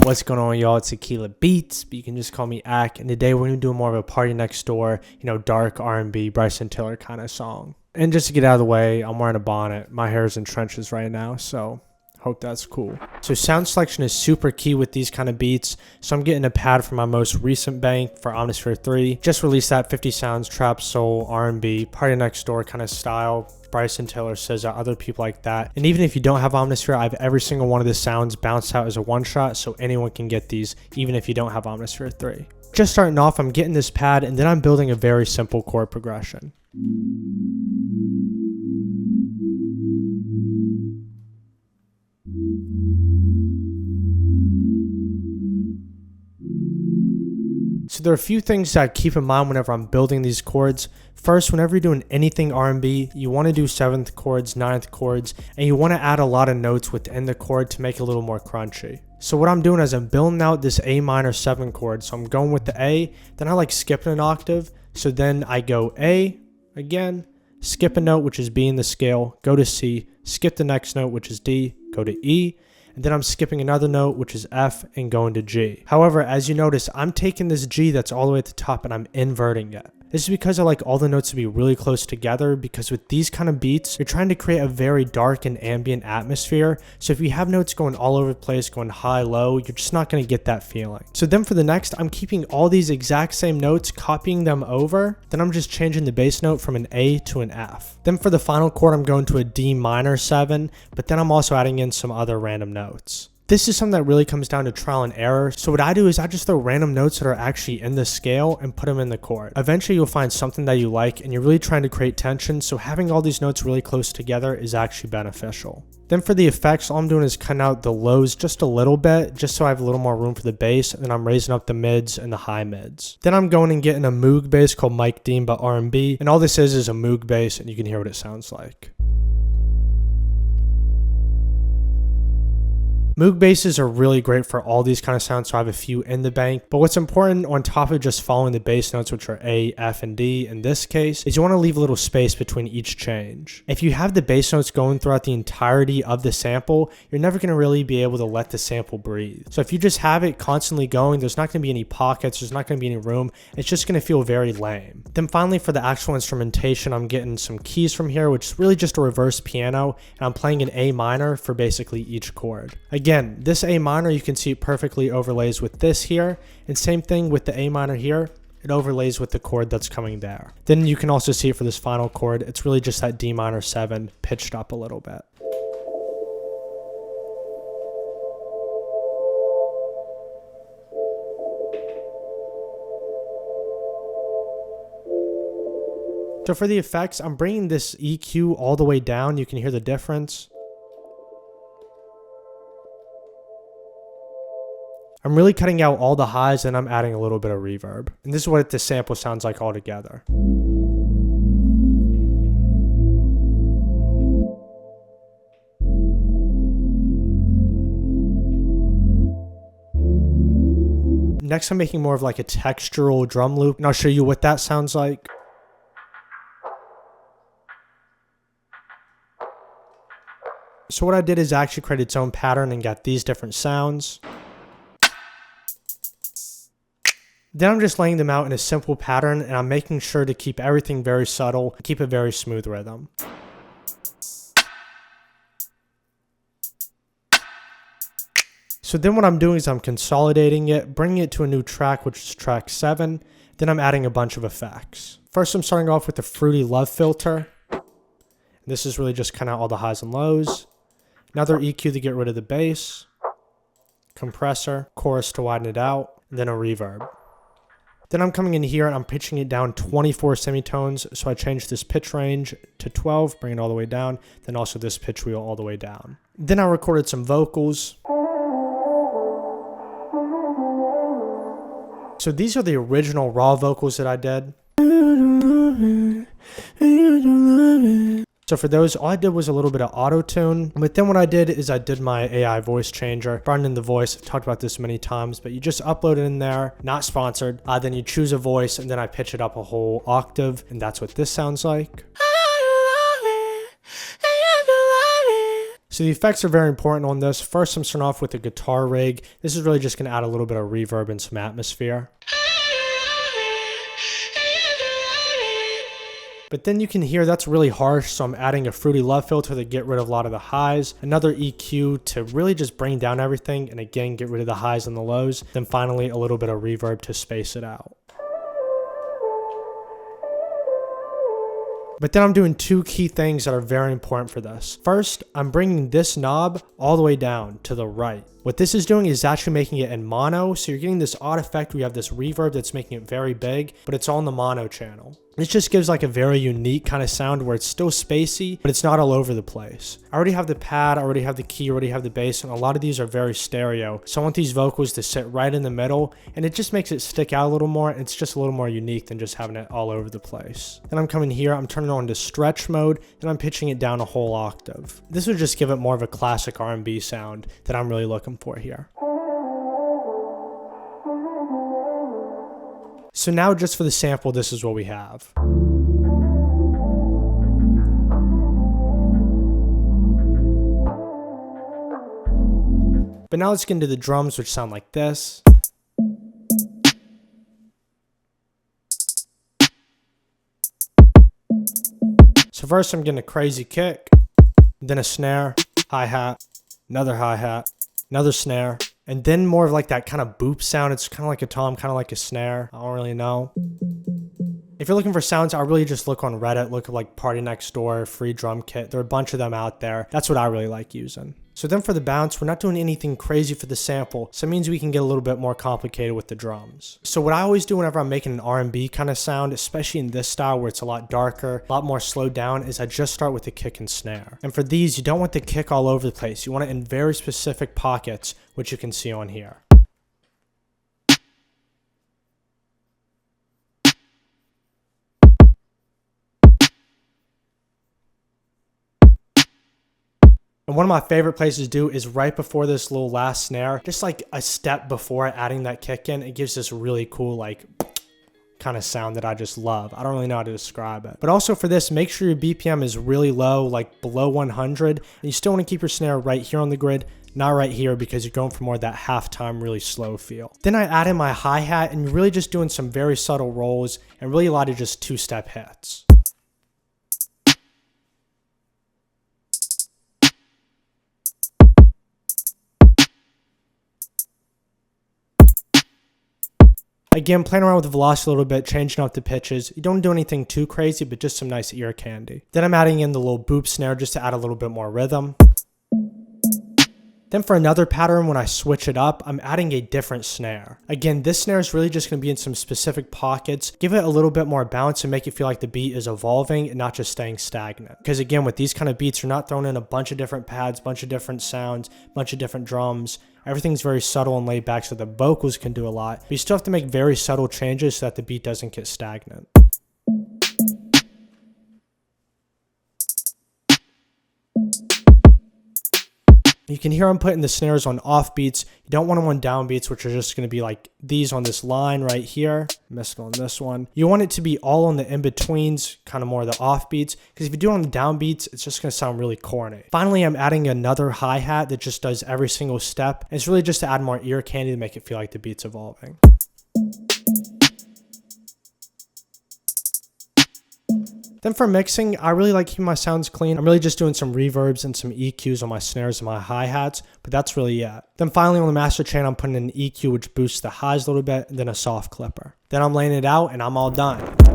What's going on, y'all? It's Tequila Beats, but you can just call me Ak. And today we're gonna do more of a Party Next Door, dark R&B, Bryson Tiller kind of song. And just to get out of the way, I'm wearing a bonnet. My hair is in trenches right now, so hope that's cool. So sound selection is super key with these kind of beats. So I'm getting a pad from my most recent bank for Omnisphere 3. Just released that 50 sounds, Trapsoul, R&B, Party Next Door kind of style. Bryson Tiller, SZA, other people like that. And even if you don't have Omnisphere, I have every single one of the sounds bounced out as a one shot, so anyone can get these even if you don't have Omnisphere 3. Just starting off, I'm getting this pad and then I'm building a very simple chord progression. So there are a few things that I keep in mind whenever I'm building these chords. First, whenever you're doing anything R&B, you want to do 7th chords, 9th chords, and you want to add a lot of notes within the chord to make it a little more crunchy. So what I'm doing is I'm building out this A minor 7 chord. So I'm going with the A, then I like skipping an octave. So then I go A again, skip a note, which is B in the scale, go to C, skip the next note, which is D, go to E, and then I'm skipping another note, which is F, and going to G. However, as you notice, I'm taking this G that's all the way at the top and I'm inverting it. This is because I like all the notes to be really close together, because with these kind of beats, you're trying to create a very dark and ambient atmosphere. So if you have notes going all over the place, going high, low, you're just not going to get that feeling. So then for the next, I'm keeping all these exact same notes, copying them over. Then I'm just changing the bass note from an A to an F. Then for the final chord, I'm going to a D minor 7, but then I'm also adding in some other random notes. This is something that really comes down to trial and error. So what I do is I just throw random notes that are actually in the scale and put them in the chord. Eventually you'll find something that you like and you're really trying to create tension. So having all these notes really close together is actually beneficial. Then for the effects, all I'm doing is cutting out the lows just a little bit, just so I have a little more room for the bass, and then I'm raising up the mids and the high mids. Then I'm going and getting a Moog bass called Mike Dean by R&B, and all this is a Moog bass, and you can hear what it sounds like. Moog basses are really great for all these kind of sounds, so I have a few in the bank. But what's important on top of just following the bass notes, which are A, F, and D in this case, is you want to leave a little space between each change. If you have the bass notes going throughout the entirety of the sample, you're never going to really be able to let the sample breathe. So if you just have it constantly going, there's not going to be any pockets, there's not going to be any room, it's just going to feel very lame. Then finally for the actual instrumentation, I'm getting some keys from here, which is really just a reverse piano, and I'm playing an A minor for basically each chord. Again, this A minor, you can see it perfectly overlays with this here, and same thing with the A minor here, it overlays with the chord that's coming there. Then you can also see it for this final chord, it's really just that D minor 7 pitched up a little bit. So for the effects, I'm bringing this EQ all the way down, you can hear the difference. I'm really cutting out all the highs and I'm adding a little bit of reverb. And this is what the sample sounds like all together. Next, I'm making more of like a textural drum loop, and I'll show you what that sounds like. So what I did is I actually created its own pattern and got these different sounds. Then I'm just laying them out in a simple pattern, and I'm making sure to keep everything very subtle, keep a very smooth rhythm. So then what I'm doing is I'm consolidating it, bringing it to a new track, which is track 7. Then I'm adding a bunch of effects. First, I'm starting off with the Fruity Love filter. This is really just kind of all the highs and lows. Another EQ to get rid of the bass. Compressor, chorus to widen it out, and then a reverb. Then I'm coming in here and I'm pitching it down 24 semitones. So I changed this pitch range to 12, bring it all the way down. Then also this pitch wheel all the way down. Then I recorded some vocals. So these are the original raw vocals that I did. So for those, all I did was a little bit of auto-tune. But then what I did is I did my AI voice changer, brought in the voice. I've talked about this many times, but you just upload it in there, not sponsored. Then you choose a voice, and then I pitch it up a whole octave, and that's what this sounds like. So the effects are very important on this. First, I'm starting off with the guitar rig. This is really just going to add a little bit of reverb and some atmosphere. But then you can hear that's really harsh, so I'm adding a Fruity Love filter to get rid of a lot of the highs, another EQ to really just bring down everything, and again, get rid of the highs and the lows, then finally a little bit of reverb to space it out. But then I'm doing two key things that are very important for this. First, I'm bringing this knob all the way down to the right. What this is doing is actually making it in mono, so you're getting this odd effect where you have this reverb that's making it very big, but it's on the mono channel. This just gives like a very unique kind of sound where it's still spacey, but it's not all over the place. I already have the pad, I already have the key, I already have the bass, and a lot of these are very stereo. So I want these vocals to sit right in the middle, and it just makes it stick out a little more. It's just a little more unique than just having it all over the place. Then I'm coming here, I'm turning on to stretch mode, and I'm pitching it down a whole octave. This would just give it more of a classic R&B sound that I'm really looking for here. So now just for the sample, this is what we have. But now let's get into the drums, which sound like this. So first I'm getting a crazy kick, then a snare, hi-hat, another hi-hat, another snare, and then more of like that kind of boop sound. It's kind of like a tom, kind of like a snare. I don't really know. If you're looking for sounds, I really just look on Reddit, look at like PartyNextDoor, free drum kit. There are a bunch of them out there. That's what I really like using. So then for the bounce, we're not doing anything crazy for the sample, so it means we can get a little bit more complicated with the drums. So what I always do whenever I'm making an R&B kind of sound, especially in this style where it's a lot darker, a lot more slowed down, is I just start with the kick and snare. And for these, you don't want the kick all over the place. You want it in very specific pockets, which you can see on here. And one of my favorite places to do is right before this little last snare, just like a step before adding that kick in. It gives this really cool like kind of sound that I just love. I don't really know how to describe it. But also for this, make sure your BPM is really low, like below 100. And you still want to keep your snare right here on the grid, not right here, because you're going for more of that halftime really slow feel. Then I add in my hi-hat, and you're really just doing some very subtle rolls and really a lot of just two-step hits. Again, playing around with the velocity a little bit, changing up the pitches. You don't do anything too crazy, but just some nice ear candy. Then I'm adding in the little boop snare just to add a little bit more rhythm. Then for another pattern, when I switch it up, I'm adding a different snare. Again, this snare is really just going to be in some specific pockets. Give it a little bit more bounce and make it feel like the beat is evolving and not just staying stagnant. Because again, with these kind of beats, you're not throwing in a bunch of different pads, bunch of different sounds, bunch of different drums. Everything's very subtle and laid back so the vocals can do a lot. But you still have to make very subtle changes so that the beat doesn't get stagnant. You can hear I'm putting the snares on off beats. You don't want them on down beats, which are just going to be like these on this line right here. Missed on this one. You want it to be all on the in-betweens, kind of more of the off beats, because if you do it on the down beats, it's just going to sound really corny. Finally, I'm adding another hi-hat that just does every single step. And it's really just to add more ear candy to make it feel like the beat's evolving. Then for mixing, I really like keeping my sounds clean. I'm really just doing some reverbs and some EQs on my snares and my hi-hats, but that's really it. Then finally on the master chain, I'm putting in an EQ which boosts the highs a little bit, and then a soft clipper. Then I'm laying it out and I'm all done.